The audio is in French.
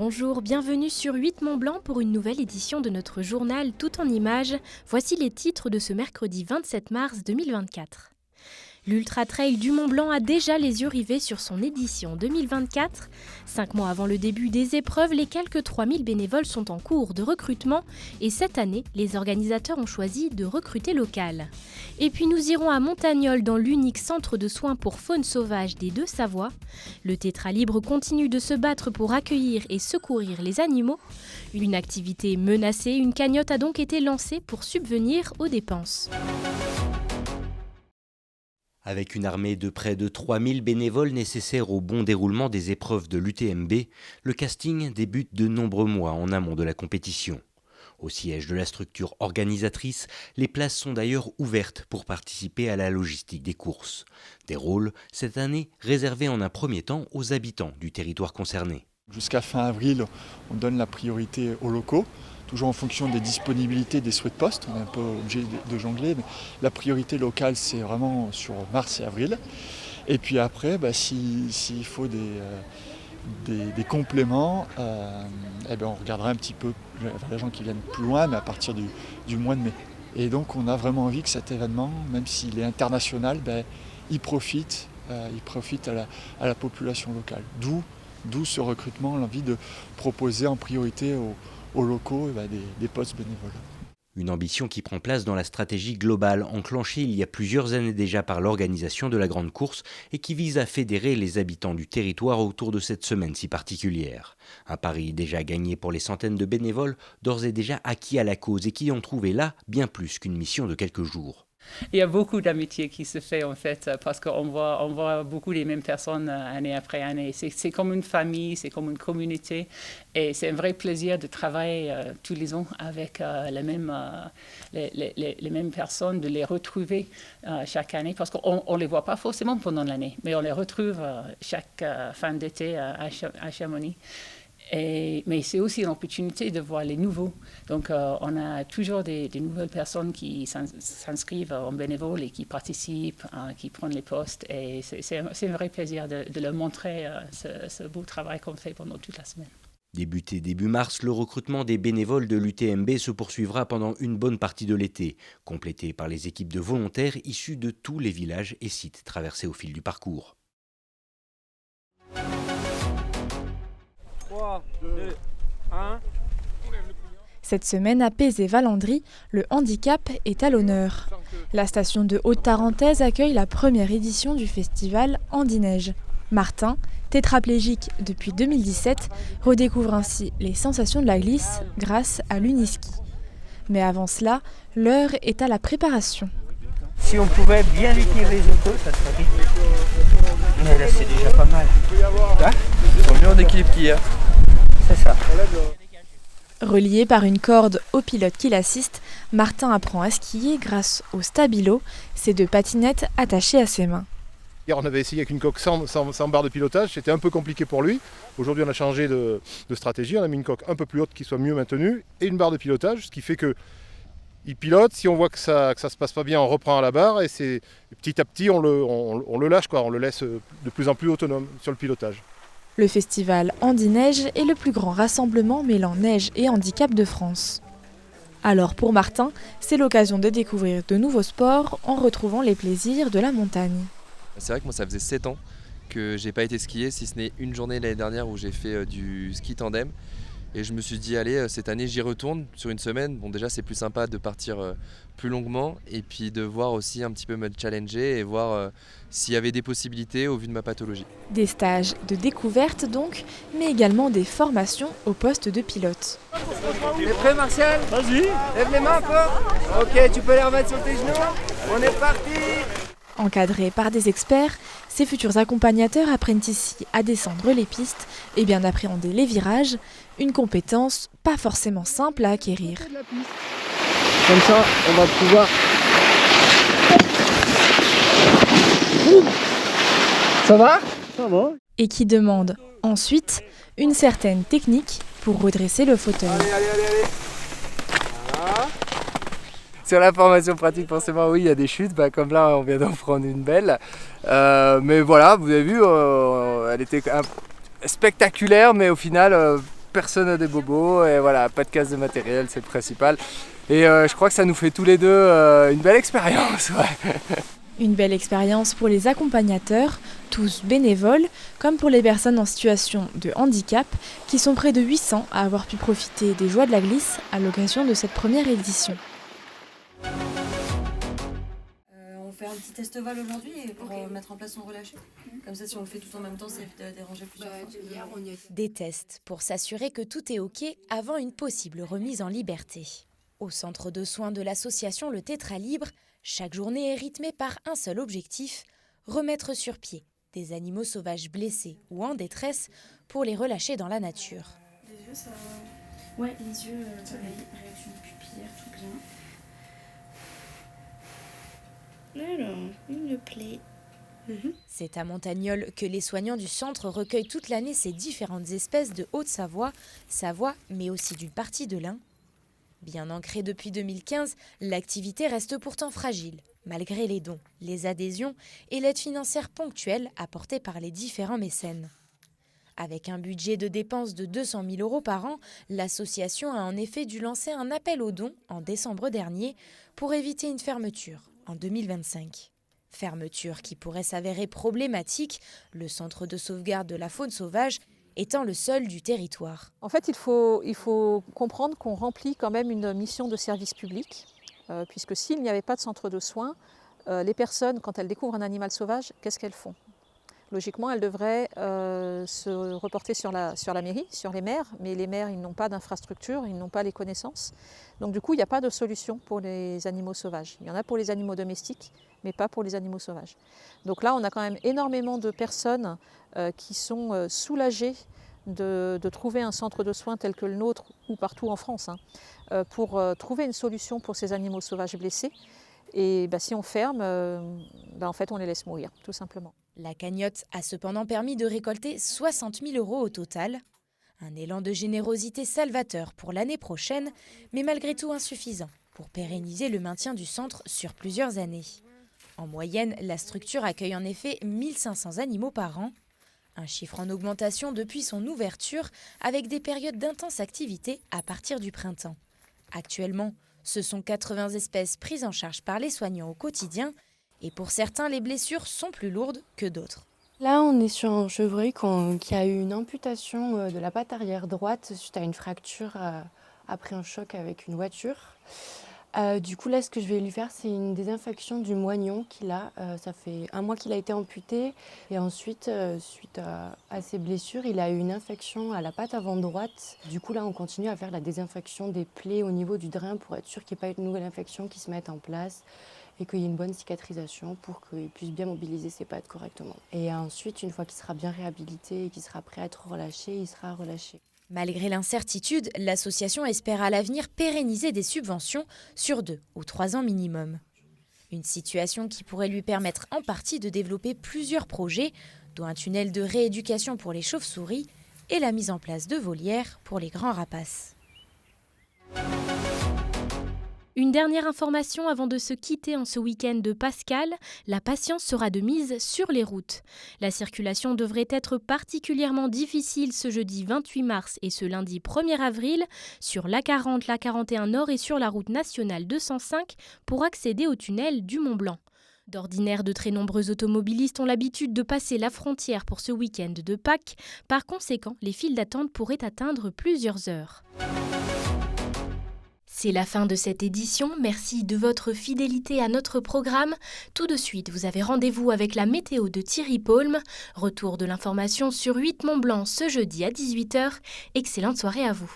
Bonjour, bienvenue sur 8 Mont Blanc pour une nouvelle édition de notre journal Tout en images. Voici les titres de ce mercredi 27 mars 2024. L'Ultra Trail du Mont Blanc a déjà les yeux rivés sur son édition 2024. 5 mois avant le début des épreuves, les quelques 3000 bénévoles sont en cours de recrutement et cette année, les organisateurs ont choisi de recruter local. Et puis nous irons à Montagnole dans l'unique centre de soins pour faune sauvage des Deux-Savoies. Le Tétra Libre continue de se battre pour accueillir et secourir les animaux. Une activité menacée, une cagnotte a donc été lancée pour subvenir aux dépenses. Avec une armée de près de 3000 bénévoles nécessaires au bon déroulement des épreuves de l'UTMB, le casting débute de nombreux mois en amont de la compétition. Au siège de la structure organisatrice, les places sont d'ailleurs ouvertes pour participer à la logistique des courses. Des rôles, cette année, réservés en un premier temps aux habitants du territoire concerné. Jusqu'à fin avril, on donne la priorité aux locaux, toujours en fonction des disponibilités des souhaits de poste. On est un peu obligé de jongler, mais la priorité locale, c'est vraiment sur mars et avril. Et puis après, s'il faut des compléments, on regardera un petit peu les gens qui viennent plus loin, mais à partir du mois de mai. Et donc on a vraiment envie que cet événement, même s'il est international, il profite à la population locale. D'où ce recrutement, l'envie de proposer en priorité aux locaux des postes bénévoles. Une ambition qui prend place dans la stratégie globale enclenchée il y a plusieurs années déjà par l'organisation de la grande course et qui vise à fédérer les habitants du territoire autour de cette semaine si particulière. Un pari déjà gagné pour les centaines de bénévoles, d'ores et déjà acquis à la cause et qui ont trouvé là bien plus qu'une mission de quelques jours. Il y a beaucoup d'amitié qui se fait en fait parce qu'on voit beaucoup les mêmes personnes année après année. C'est comme une famille, c'est comme une communauté et c'est un vrai plaisir de travailler tous les ans avec les mêmes personnes, de les retrouver chaque année parce qu'on ne les voit pas forcément pendant l'année, mais on les retrouve chaque fin d'été à Chamonix. Mais c'est aussi une opportunité de voir les nouveaux. Donc, on a toujours des nouvelles personnes qui s'inscrivent en bénévole et qui participent, qui prennent les postes. Et c'est un vrai plaisir de leur montrer ce beau travail qu'on fait pendant toute la semaine. Débuté début mars, le recrutement des bénévoles de l'UTMB se poursuivra pendant une bonne partie de l'été, complété par les équipes de volontaires issus de tous les villages et sites traversés au fil du parcours. 3, 2, 1. Cette semaine à Pézé-Valandry, le handicap est à l'honneur. La station de Haute-Tarentaise accueille la première édition du festival Handi-Neige. Martin, tétraplégique depuis 2017, redécouvre ainsi les sensations de la glisse grâce à l'uniski. Mais avant cela, l'heure est à la préparation. Si on pouvait bien lui tenir les épaules, ça serait bien. Mais là, c'est déjà pas mal. Ils sont mieux en équilibre qu'hier. C'est ça. Relié par une corde au pilote qui l'assiste, Martin apprend à skier grâce au stabilo, ces deux patinettes attachées à ses mains. Hier, on avait essayé avec une coque sans barre de pilotage, c'était un peu compliqué pour lui. Aujourd'hui, on a changé de stratégie, on a mis une coque un peu plus haute qui soit mieux maintenue et une barre de pilotage, ce qui fait que il pilote, si on voit que ça se passe pas bien, on reprend à la barre et petit à petit on le lâche, on le laisse de plus en plus autonome sur le pilotage. Le festival Handi-Neige est le plus grand rassemblement mêlant neige et handicap de France. Alors pour Martin, c'est l'occasion de découvrir de nouveaux sports en retrouvant les plaisirs de la montagne. C'est vrai que moi ça faisait 7 ans que j'ai pas été skier, si ce n'est une journée l'année dernière où j'ai fait du ski tandem. Et je me suis dit, allez, cette année j'y retourne sur une semaine. Bon, déjà c'est plus sympa de partir plus longuement et puis de voir aussi un petit peu me challenger et voir s'il y avait des possibilités au vu de ma pathologie. Des stages de découverte donc, mais également des formations au poste de pilote. T'es prêt Martial? Vas-y. Lève les mains un peu. Ok, tu peux les remettre sur tes genoux. On est parti. Encadrés par des experts, ces futurs accompagnateurs apprennent ici à descendre les pistes et bien appréhender les virages, une compétence pas forcément simple à acquérir. Comme ça, on va pouvoir... Ça va? Ça va. Et qui demande ensuite une certaine technique pour redresser le fauteuil. Allez. Voilà. Sur la formation pratique, forcément, oui, il y a des chutes, comme là, on vient d'en prendre une belle. Mais voilà, vous avez vu, elle était spectaculaire, mais au final, personne n'a des bobos, et voilà, pas de casse de matériel, c'est le principal. Et je crois que ça nous fait tous les deux une belle expérience. Ouais. Une belle expérience pour les accompagnateurs, tous bénévoles, comme pour les personnes en situation de handicap, qui sont près de 800 à avoir pu profiter des joies de la glisse à l'occasion de cette première édition. On fait un petit test val aujourd'hui pour mettre en place son relâché. Comme ça, si on le fait tout en même temps, ça évite de déranger plusieurs fois. Des tests pour s'assurer que tout est OK avant une possible remise en liberté. Au centre de soins de l'association Le Tétra Libre, chaque journée est rythmée par un seul objectif, remettre sur pied des animaux sauvages blessés ou en détresse pour les relâcher dans la nature. Les yeux, ça va. Ouais, les yeux, pareil, réaction pupillaire, tout bien. Alors, une plaie. C'est à Montagnol que les soignants du centre recueillent toute l'année ces différentes espèces de Haute-Savoie, Savoie, mais aussi d'une partie de l'Ain. Bien ancrée depuis 2015, l'activité reste pourtant fragile, malgré les dons, les adhésions et l'aide financière ponctuelle apportée par les différents mécènes. Avec un budget de dépenses de 200 000 € par an, l'association a en effet dû lancer un appel aux dons en décembre dernier pour éviter une fermeture en 2025. Fermeture qui pourrait s'avérer problématique, le centre de sauvegarde de la faune sauvage étant le seul du territoire. En fait, il faut comprendre qu'on remplit quand même une mission de service public, puisque s'il n'y avait pas de centre de soins, les personnes, quand elles découvrent un animal sauvage, qu'est-ce qu'elles font ? Logiquement, elles devraient se reporter sur la mairie, sur les maires, mais les maires, ils n'ont pas d'infrastructure, ils n'ont pas les connaissances. Donc du coup, il n'y a pas de solution pour les animaux sauvages. Il y en a pour les animaux domestiques, mais pas pour les animaux sauvages. Donc là, on a quand même énormément de personnes qui sont soulagées de trouver un centre de soins tel que le nôtre, ou partout en France, pour trouver une solution pour ces animaux sauvages blessés. Et si on ferme, en fait, on les laisse mourir, tout simplement. La cagnotte a cependant permis de récolter 60 000 € au total. Un élan de générosité salvateur pour l'année prochaine, mais malgré tout insuffisant pour pérenniser le maintien du centre sur plusieurs années. En moyenne, la structure accueille en effet 1500 animaux par an, un chiffre en augmentation depuis son ouverture avec des périodes d'intense activité à partir du printemps. Actuellement, ce sont 80 espèces prises en charge par les soignants au quotidien et pour certains, les blessures sont plus lourdes que d'autres. Là, on est sur un chevreuil qui a eu une amputation de la patte arrière droite suite à une fracture après un choc avec une voiture. Du coup, là, ce que je vais lui faire, c'est une désinfection du moignon qu'il a. Ça fait 1 mois qu'il a été amputé. Et ensuite, suite à ses blessures, il a eu une infection à la patte avant droite. Du coup, là, on continue à faire la désinfection des plaies au niveau du drain pour être sûr qu'il n'y ait pas une nouvelle infection qui se mette en place et qu'il y ait une bonne cicatrisation pour qu'il puisse bien mobiliser ses pattes correctement. Et ensuite, une fois qu'il sera bien réhabilité et qu'il sera prêt à être relâché, il sera relâché. Malgré l'incertitude, l'association espère à l'avenir pérenniser des subventions sur 2 ou 3 ans minimum. Une situation qui pourrait lui permettre en partie de développer plusieurs projets, dont un tunnel de rééducation pour les chauves-souris et la mise en place de volières pour les grands rapaces. Une dernière information avant de se quitter en ce week-end de Pascal, la patience sera de mise sur les routes. La circulation devrait être particulièrement difficile ce jeudi 28 mars et ce lundi 1er avril sur l'A40, l'A41 Nord et sur la route nationale 205 pour accéder au tunnel du Mont-Blanc. D'ordinaire, de très nombreux automobilistes ont l'habitude de passer la frontière pour ce week-end de Pâques. Par conséquent, les files d'attente pourraient atteindre plusieurs heures. C'est la fin de cette édition, merci de votre fidélité à notre programme. Tout de suite, vous avez rendez-vous avec la météo de Thierry Paulme. Retour de l'information sur 8 Mont-Blanc ce jeudi à 18h. Excellente soirée à vous.